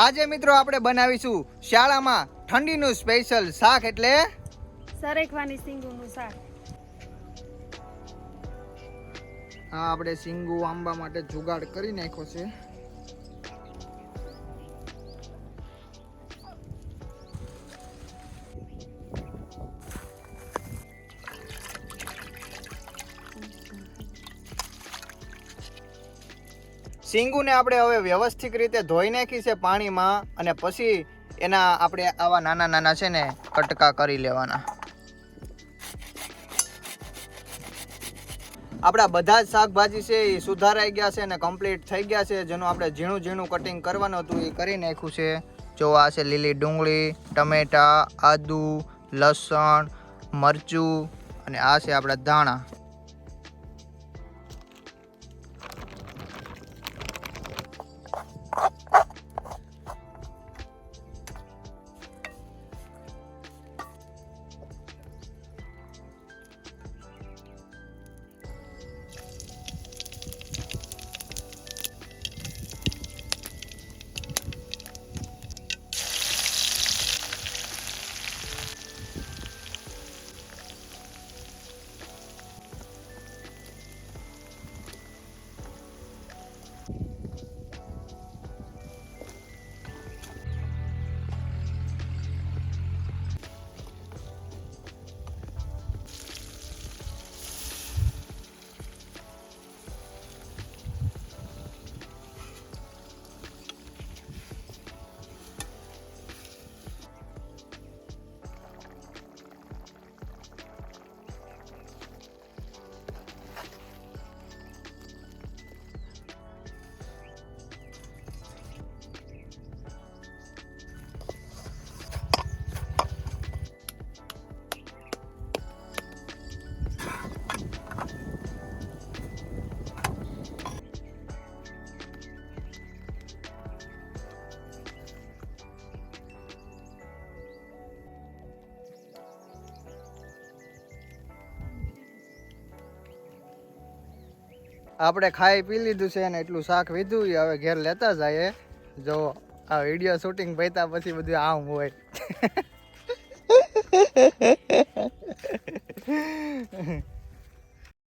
આજે મિત્રો આપણે બનાવીશું શાળામાં ઠંડીનું સ્પેશિયલ શાક એટલે સરેખવાની સિંગુનું શાક. આ આપણે સિંગુ આંબા માટે જુગાડ કરી નાખ્યો છે. સિંગુને આપણે હવે વ્યવસ્થિત રીતે ધોઈ નાખી છે પાણીમાં અને પછી એના આપણે આવા નાના નાના છે ને કટકા કરી લેવાના. આપણા બધા જ શાકભાજી છે એ સુધારાઈ ગયા છે અને કમ્પ્લીટ થઈ ગયા છે. જેનું આપણે ઝીણું ઝીણું કટિંગ કરવાનું હતું એ કરી નાખ્યું છે. જો આ છે લીલી ડુંગળી, ટમેટા, આદુ, લસણ, મરચું અને આ છે આપણા ધાણા. આપણે ખાઈ પી લીધું છે અને એટલું શાક વીધું હવે ઘેર લેતા જાય. જો આ વિડીયો શૂટિંગ પૈતા પછી બધું આમ હોય.